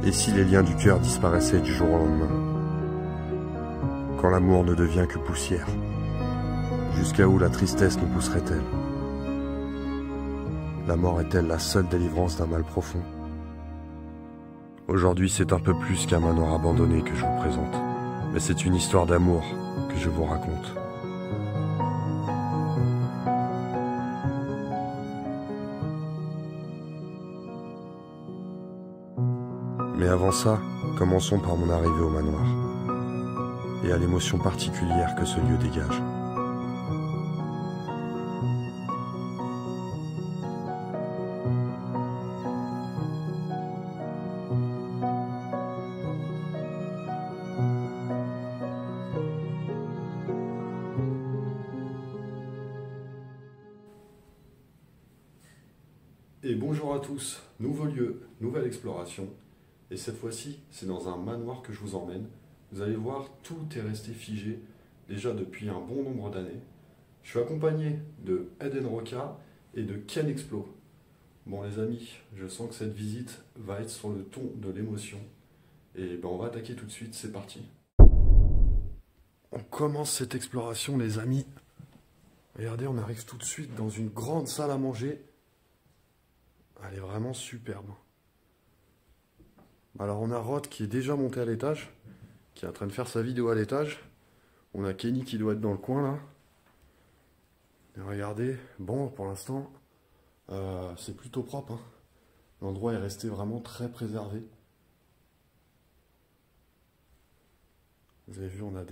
Et si les liens du cœur disparaissaient du jour au lendemain? Quand l'amour ne devient que poussière, jusqu'à où la tristesse nous pousserait-elle? La mort est-elle la seule délivrance d'un mal profond? Aujourd'hui, c'est un peu plus qu'un manoir abandonné que je vous présente, mais c'est une histoire d'amour que je vous raconte. Mais avant ça, commençons par mon arrivée au manoir et à l'émotion particulière que ce lieu dégage. Et bonjour à tous, nouveau lieu, nouvelle exploration. Et cette fois-ci, c'est dans un manoir que je vous emmène. Vous allez voir, tout est resté figé, déjà depuis un bon nombre d'années. Je suis accompagné de Eden Roca et de Ken Explo. Bon les amis, je sens que cette visite va être sur le ton de l'émotion. Et ben on va attaquer tout de suite, c'est parti. On commence cette exploration les amis. Regardez, on arrive tout de suite dans une grande salle à manger. Elle est vraiment superbe. Alors on a Rod qui est déjà monté à l'étage, qui est en train de faire sa vidéo à l'étage. On a Kenny qui doit être dans le coin là. Et regardez, bon pour l'instant, c'est plutôt propre. Hein. L'endroit est resté vraiment très préservé. Vous avez vu, on a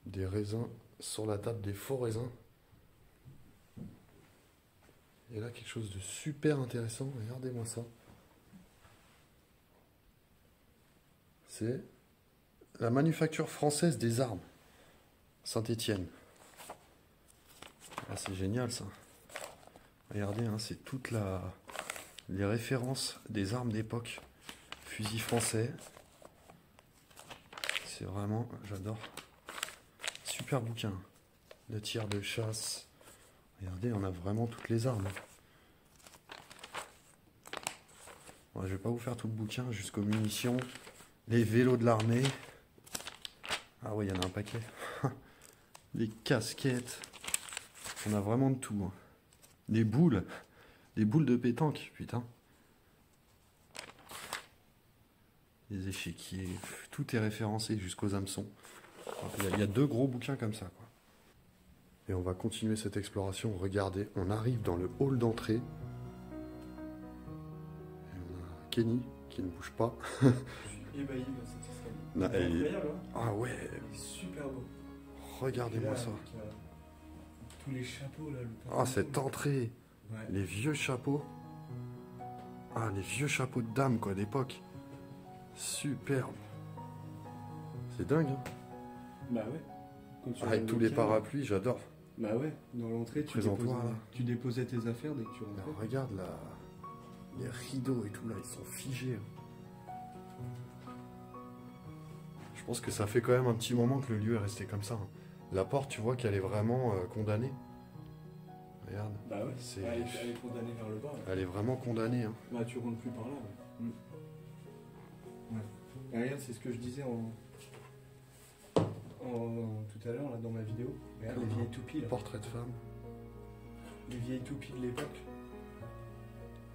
des raisins sur la table, des faux raisins. Et là, quelque chose de super intéressant, regardez-moi ça. C'est la manufacture française des armes, Saint-Étienne. Ah, c'est génial ça. Regardez, hein, c'est toutes les références des armes d'époque. Fusil français. C'est vraiment, j'adore. Super bouquin. Le tir de chasse. Regardez, on a vraiment toutes les armes. Bon, je vais pas vous faire tout le bouquin jusqu'aux munitions. Les vélos de l'armée. Ah oui, il y en a un paquet. Les casquettes. On a vraiment de tout. Hein. Des boules. Des boules de pétanque, putain. Les échiquiers. Tout est référencé jusqu'aux hameçons. Il y a deux gros bouquins comme ça, quoi. Et on va continuer cette exploration. Regardez, on arrive dans le hall d'entrée. Et on a Kenny qui ne bouge pas. Je suis ébahi de cette escalier. Non, C'est incroyable, hein. Ah ouais. Il est super beau. Regardez-moi ça. Tous les chapeaux là. Ah, cette entrée. Ouais. Les vieux chapeaux. Ah, les vieux chapeaux de dame, quoi, d'époque. Superbe. C'est dingue, hein. Bah ouais. Quand tu Avec rentres tous le les week-end, parapluies, j'adore. Bah ouais, dans l'entrée, Présente-toi, là. tu déposais tes affaires dès que tu rentrais. Alors, regarde là. Les rideaux et tout, là, ils sont figés. Je pense que ça fait quand même un petit moment que le lieu est resté comme ça. Hein. La porte, tu vois qu'elle est vraiment condamnée. Regarde. Bah ouais, C'est... elle est condamnée vers le bas. Là. Elle est vraiment condamnée. Hein. Bah tu rentres plus par là. Ouais. Ouais. Et regarde, c'est ce que je disais tout à l'heure là dans ma vidéo. Regarde les vieilles toupies là. Portrait de femme. Les vieilles toupies de l'époque.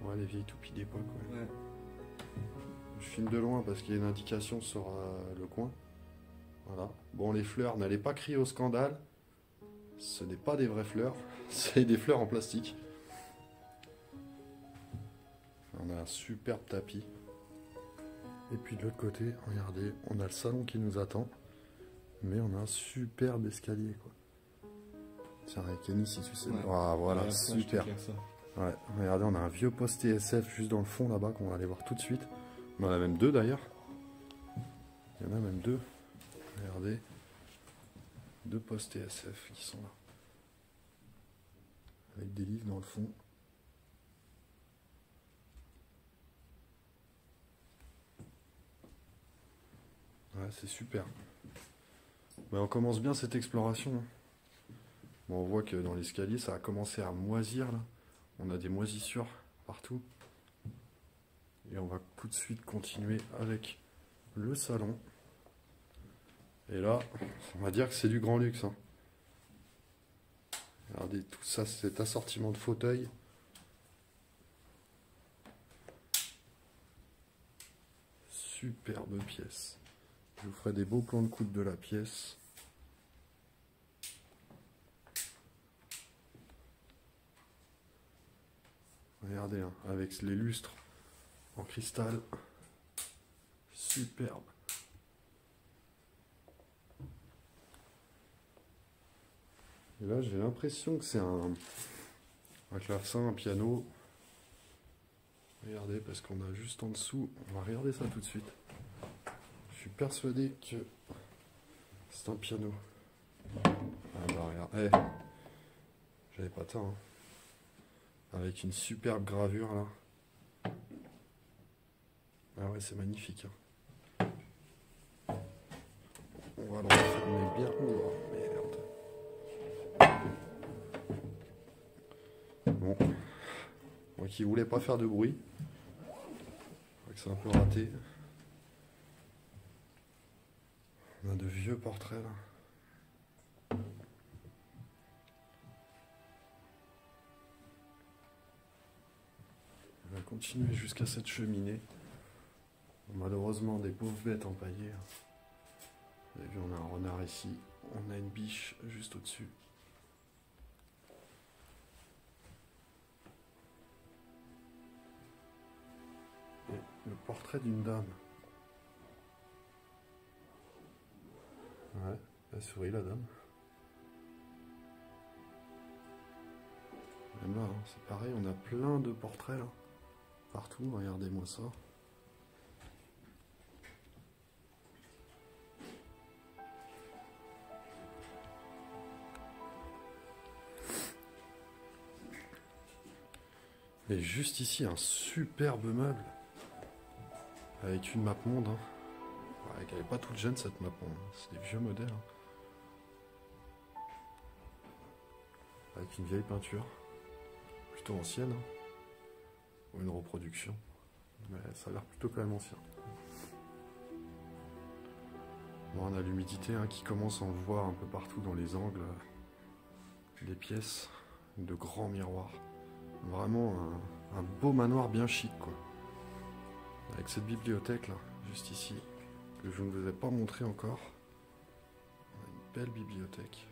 Ouais, les vieilles toupies d'époque, ouais. Ouais. Je filme de loin parce qu'il y a une indication sur le coin. Voilà. Bon, les fleurs, n'allez pas crier au scandale. Ce n'est pas des vraies fleurs, c'est des fleurs en plastique. On a un superbe tapis. Et puis de l'autre côté, regardez, on a le salon qui nous attend. Mais on a un superbe escalier, quoi. Tiens, avec Kenny, si tu sais. Ouais. Ah, voilà, Ouais, super. ça. Ouais, regardez, on a un vieux poste TSF juste dans le fond là-bas qu'on va aller voir tout de suite. On en a même deux d'ailleurs. Il y en a même deux. Regardez. Deux postes TSF qui sont là. Avec des livres dans le fond. Ouais, c'est super. Mais on commence bien cette exploration. Bon, on voit que dans l'escalier, ça a commencé à moisir là. On a des moisissures partout. Et on va tout de suite continuer avec le salon. Et là, on va dire que c'est du grand luxe, hein. Regardez tout ça, cet assortiment de fauteuils. Superbe pièce. Je vous ferai des beaux plans de coupe de la pièce. Regardez, hein, avec les lustres en cristal. Superbe. Et là, j'ai l'impression que c'est un clavecin, un piano. Regardez, parce qu'on a juste en dessous. On va regarder ça tout de suite. Je suis persuadé que c'est un piano. Ah bah regarde, hey. J'avais pas tort, hein. Avec une superbe gravure là. Ah ouais, c'est magnifique, hein. On va le refermer bien. Oh merde. Bon. Moi qui voulais pas faire de bruit. Je crois que c'est un peu raté. On a de vieux portraits là. On va continuer jusqu'à cette cheminée. Malheureusement des pauvres bêtes empaillées. Vous avez vu, on a un renard ici. On a une biche juste au-dessus. Et le portrait d'une dame. Ouais, elle sourit la dame. Même là, hein, c'est pareil, on a plein de portraits là. Partout, regardez-moi ça. Et juste ici, un superbe meuble. Avec une map monde. Hein. Ouais, elle n'est pas toute jeune cette map monde. C'est des vieux modèles. Hein. Avec une vieille peinture. Plutôt ancienne. Hein. Ou une reproduction. Mais ça a l'air plutôt quand même ancien. Bon, on a l'humidité hein, qui commence à en voir un peu partout dans les angles des pièces. De grands miroirs. Vraiment un beau manoir bien chic quoi. Avec cette bibliothèque là, juste ici, que je ne vous ai pas montré encore. On a une belle bibliothèque.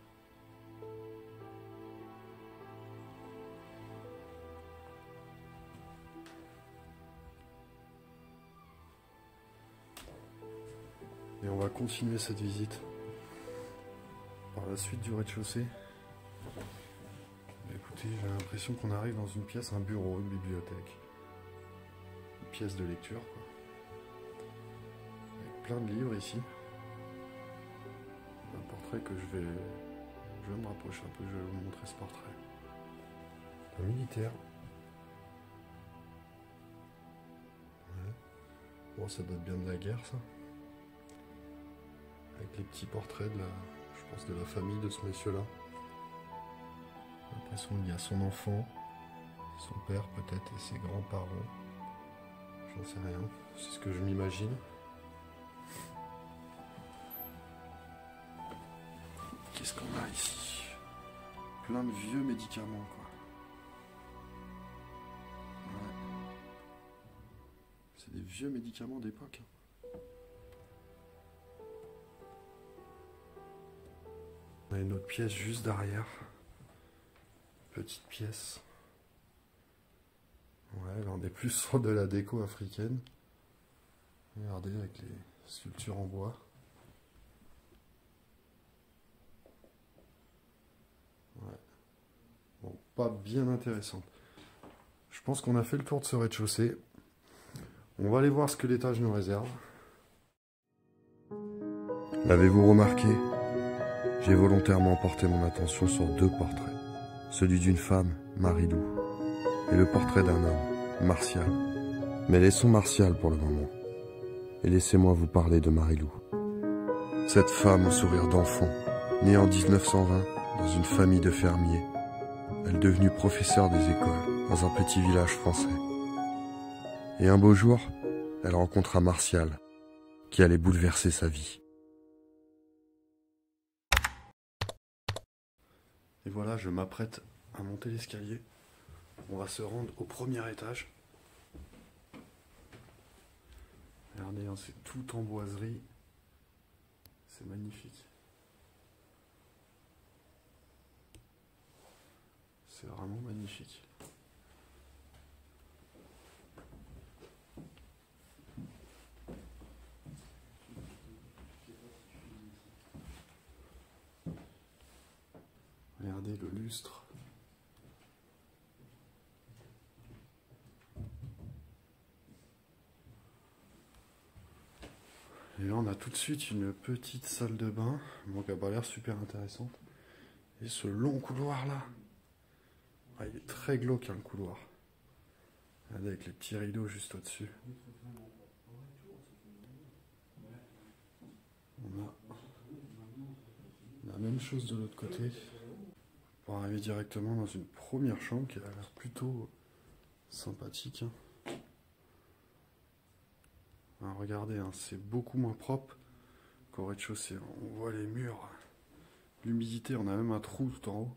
Et on va continuer cette visite par la suite du rez-de-chaussée. Écoutez, j'ai l'impression qu'on arrive dans une pièce, un bureau, une bibliothèque. Une pièce de lecture, quoi. Avec plein de livres ici. Un portrait que je vais me rapprocher un peu, je vais vous montrer ce portrait. Un militaire. Ouais. Bon, ça date bien de la guerre, ça. Avec les petits portraits de je pense, de la famille de ce monsieur-là. J'ai l'impression qu'il y a son enfant, son père peut-être et ses grands-parents. J'en sais rien, c'est ce que je m'imagine. Qu'est-ce qu'on a ici? Plein de vieux médicaments quoi. Ouais. C'est des vieux médicaments d'époque. On a une autre pièce juste derrière. Petite pièce. Ouais, là on est plus sur de la déco africaine. Regardez avec les sculptures en bois. Ouais. Bon, pas bien intéressante. Je pense qu'on a fait le tour de ce rez-de-chaussée. On va aller voir ce que l'étage nous réserve. L'avez-vous remarqué? J'ai volontairement porté mon attention sur deux portraits. Celui d'une femme, Marie-Lou, et le portrait d'un homme, Martial. Mais laissons Martial pour le moment. Et laissez-moi vous parler de Marie-Lou. Cette femme au sourire d'enfant, née en 1920 dans une famille de fermiers. Elle est devenue professeure des écoles dans un petit village français. Et un beau jour, elle rencontra Martial, qui allait bouleverser sa vie. Et voilà, je m'apprête à monter l'escalier. On va se rendre au premier étage. Regardez, hein, c'est tout en boiserie. C'est magnifique. C'est vraiment magnifique. Regardez le lustre. Et là, on a tout de suite une petite salle de bain, donc elle a pas l'air super intéressante. Et ce long couloir là, ah, il est très glauque hein, le couloir. Regardez avec les petits rideaux juste au-dessus. On a la même chose de l'autre côté. Pour arriver directement dans une première chambre qui a l'air plutôt sympathique. Alors regardez, hein, c'est beaucoup moins propre qu'au rez-de-chaussée. On voit les murs, l'humidité, on a même un trou tout en haut.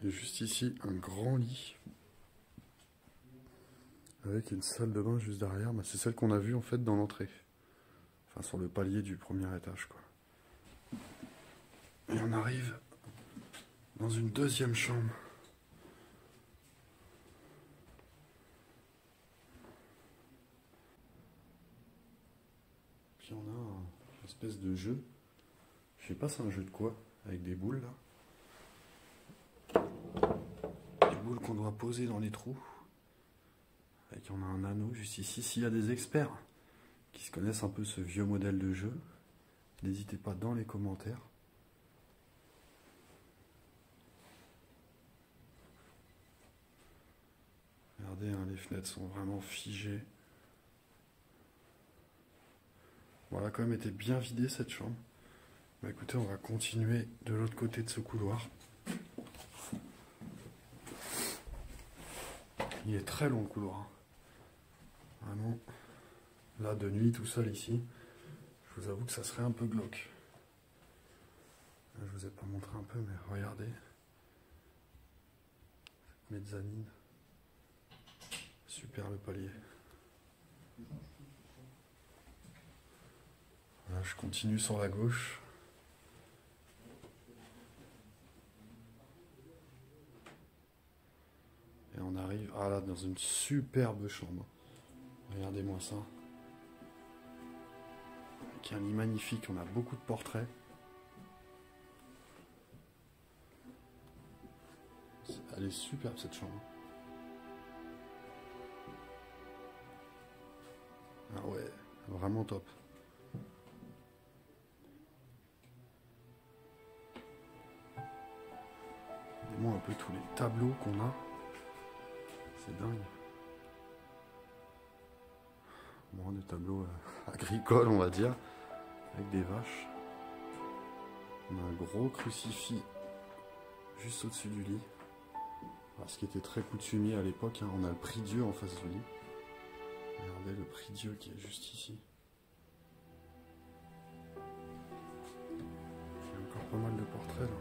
Et juste ici, un grand lit. Avec une salle de bain juste derrière. Bah, c'est celle qu'on a vue en fait dans l'entrée. Enfin sur le palier du premier étage quoi. Et on arrive dans une deuxième chambre. Puis on a une espèce de jeu. Je sais pas c'est un jeu de quoi. Avec des boules là. Des boules qu'on doit poser dans les trous. Et on a un anneau juste ici. S'il y a des experts qui se connaissent un peu ce vieux modèle de jeu, n'hésitez pas dans les commentaires. Regardez, hein, les fenêtres sont vraiment figées. Bon, elle a quand même été bien vidée cette chambre. Bah, écoutez, on va continuer de l'autre côté de ce couloir. Il est très long le couloir. Hein. Vraiment, là de nuit tout seul ici, je vous avoue que ça serait un peu glauque. Je vous ai pas montré un peu, mais regardez. Cette mezzanine. Super le palier. Là, je continue sur la gauche. Et on arrive là, dans une superbe chambre. Regardez-moi ça. Avec un lit magnifique, on a beaucoup de portraits. Elle est superbe cette chambre. Ah ouais, vraiment top. Regardez-moi un peu tous les tableaux qu'on a. C'est dingue. Bon, des tableaux agricoles, on va dire, avec des vaches. On a un gros crucifix juste au-dessus du lit. Alors, ce qui était très coutumier à l'époque, hein, on a le prie Dieu en face du lit. Regardez le prie Dieu qui est juste ici. Il y a encore pas mal de portraits là.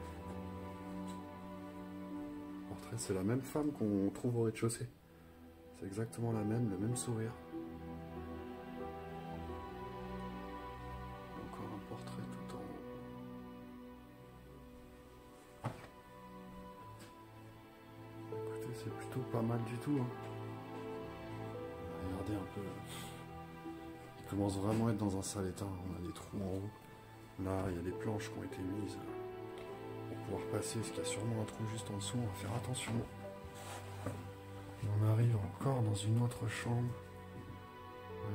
Le portrait, c'est la même femme qu'on trouve au rez-de-chaussée. C'est exactement la même, le même sourire. Encore un portrait tout en haut. Écoutez, c'est plutôt pas mal du tout. Hein. Regardez un peu. Il commence vraiment à être dans un sale état. On a des trous en haut. Là, il y a des planches qui ont été mises pour pouvoir passer. Parce qu'il y a sûrement un trou juste en dessous. On va faire attention. Et on arrive encore dans une autre chambre.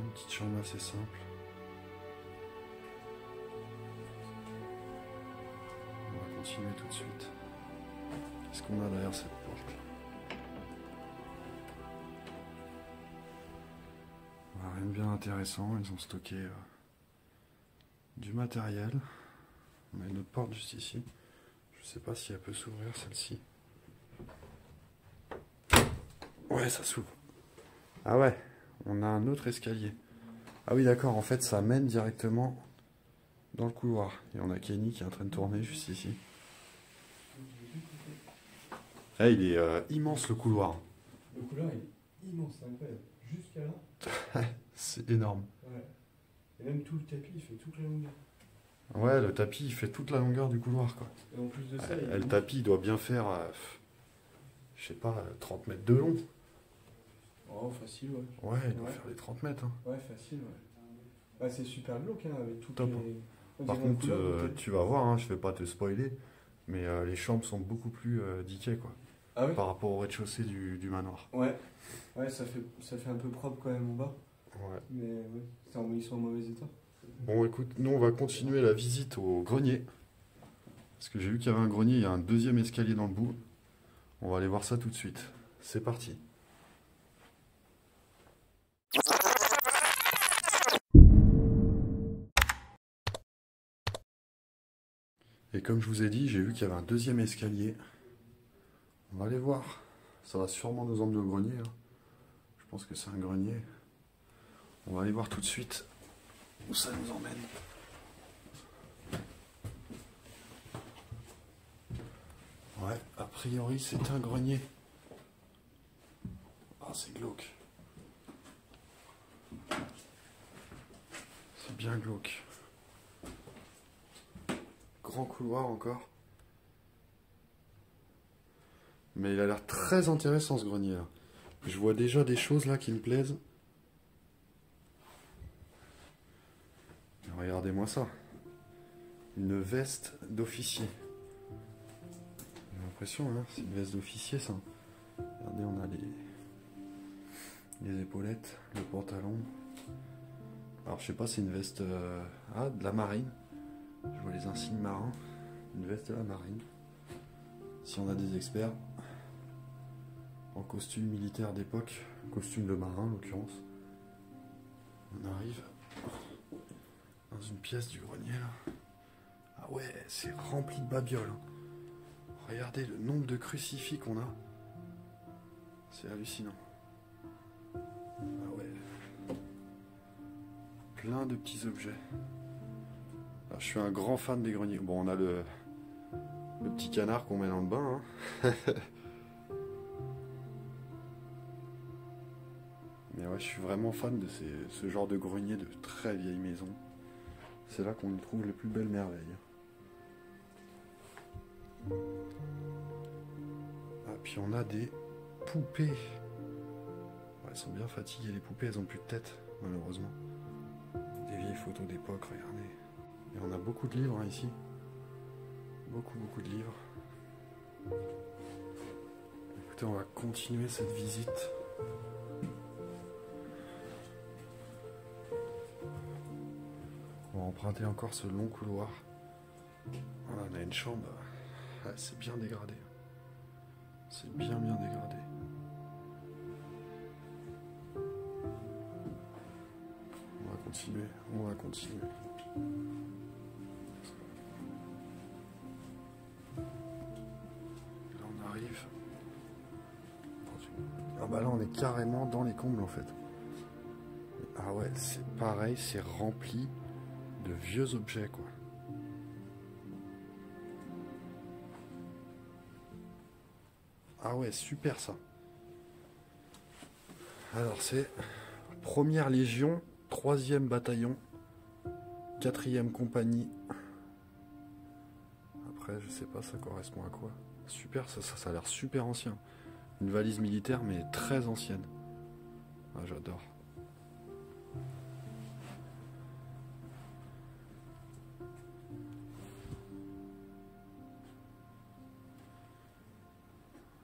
Une petite chambre assez simple. On va continuer tout de suite. Qu'est-ce qu'on a derrière cette porte? Rien de bien intéressant. Ils ont stocké du matériel. On a une autre porte juste ici. Je Je sais pas si elle peut s'ouvrir celle-ci. Ouais, ça s'ouvre. Ah ouais, on a un autre escalier. Ah oui, d'accord, en fait, ça mène directement dans le couloir. Et on a Kenny qui est en train de tourner juste ici. Ah, il est immense le couloir. Le couloir est immense, c'est incroyable. Jusqu'à là. C'est énorme. Ouais. Et même tout le tapis, il fait toute la longueur. Ouais, le tapis, il fait toute la longueur du couloir, quoi. Et en plus de ça, Le tapis, il doit bien faire, je sais pas, 30 mètres de long. Oh, facile, ouais. Ouais, il doit Ouais. faire les 30 mètres. Hein. Ouais, facile, ouais. Ouais, c'est super glauque, hein, avec toutes Top. les... On Par dirait un contre, couloir, tu vas voir, hein, je vais pas te spoiler, mais les chambres sont beaucoup plus diquées, quoi. Ah oui. Par rapport au rez-de-chaussée du manoir. Ouais. Ouais, ça fait un peu propre quand même en bas. Ouais. Mais ouais, ils sont en mauvais état. Bon, écoute, nous, on va continuer la visite au grenier. Parce que j'ai vu qu'il y avait un grenier, il y a un deuxième escalier dans le bout. On va aller voir ça tout de suite. C'est parti. Et comme je vous ai dit, j'ai vu qu'il y avait un deuxième escalier. On va aller voir. Ça va sûrement nous emmener au grenier. Hein. Je pense que c'est un grenier. On va aller voir tout de suite où ça nous emmène. Ouais, a priori c'est un grenier. Ah, c'est glauque. C'est bien glauque. Grand couloir encore. Mais il a l'air très intéressant ce grenier là. Je vois déjà des choses là qui me plaisent. Regardez-moi ça. Une veste d'officier. J'ai l'impression, hein, c'est une veste d'officier ça. Regardez, on a les épaulettes, le pantalon. Alors je sais pas, c'est une veste de la marine. Je vois les insignes marins. Une veste de la marine. Si on a des experts en costume militaire d'époque, costume de marin en l'occurrence. On arrive dans une pièce du grenier là. Ah ouais, c'est rempli de babioles. Regardez le nombre de crucifix qu'on a. C'est hallucinant. Ah ouais. Plein de petits objets. Alors, je suis un grand fan des greniers. Bon, on a le petit canard qu'on met dans le bain. Hein. Mais ouais, je suis vraiment fan de ce genre de grenier de très vieilles maisons. C'est là qu'on y trouve les plus belles merveilles. Ah, puis on a des poupées. Ouais, elles sont bien fatiguées, les poupées, elles ont plus de tête, malheureusement. Des vieilles photos d'époque, regardez. Et on a beaucoup de livres hein, ici. Beaucoup de livres. Écoutez, on va continuer cette visite. On va emprunter encore ce long couloir. Voilà, on a une chambre. Ouais, c'est bien dégradé. C'est bien dégradé. On va continuer. Là on arrive. Ah bah là on est carrément dans les combles en fait. Ah ouais, c'est pareil, c'est rempli de vieux objets quoi. Ah ouais, super ça. Alors c'est Première Légion, 3e bataillon, 4e compagnie. Après, je sais pas, ça correspond à quoi. Super, ça a l'air super ancien. Une valise militaire, mais très ancienne. Ah, j'adore.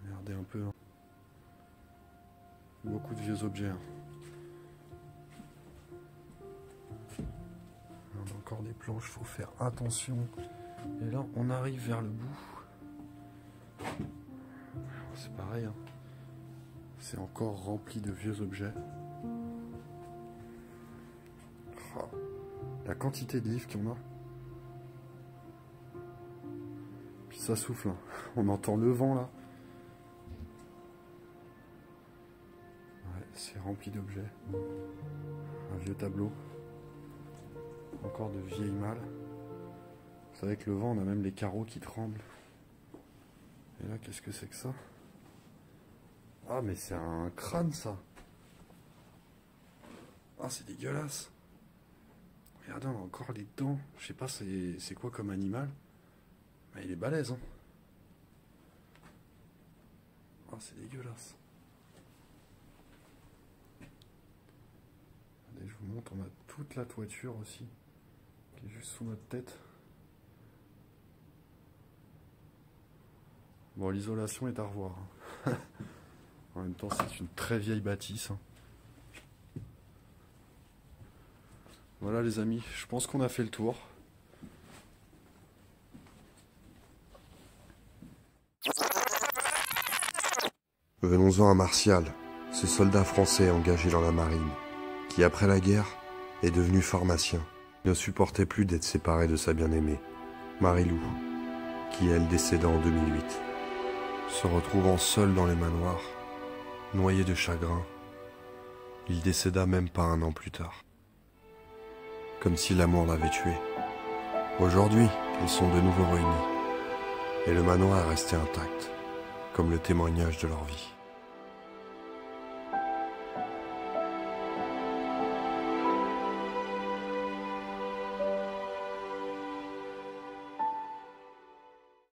Regardez un peu. Hein. Beaucoup de vieux objets. Hein. On a encore des planches, faut faire attention. Et là, on arrive vers le bout. C'est pareil. Hein. C'est encore rempli de vieux objets. Oh, la quantité de livres qu'on a. Puis Ça souffle, hein. On entend le vent là. Ouais, c'est rempli d'objets. Un vieux tableau. Encore de vieilles malles. Vous savez que le vent, on a même les carreaux qui tremblent. Et là, qu'est-ce que c'est que ça? Ah, mais c'est un crâne, ça. Ah, c'est dégueulasse. Regardez, on a encore les dents. Je sais pas c'est quoi comme animal. Mais il est balèze, hein. Ah, c'est dégueulasse. Regardez, je vous montre, on a toute la toiture aussi, qui est juste sous notre tête. Bon, l'isolation est à revoir, hein. En même temps, c'est une très vieille bâtisse, hein. Voilà les amis, je pense qu'on a fait le tour. Venons-en à Martial, ce soldat français engagé dans la marine, qui après la guerre est devenu pharmacien. Il ne supportait plus d'être séparé de sa bien-aimée, Marie-Lou, qui elle décéda en 2008. Se retrouvant seul dans les manoirs, noyé de chagrin, il décéda même pas un an plus tard. Comme si l'amour l'avait tué. Aujourd'hui, ils sont de nouveau réunis, et le manoir est resté intact, comme le témoignage de leur vie.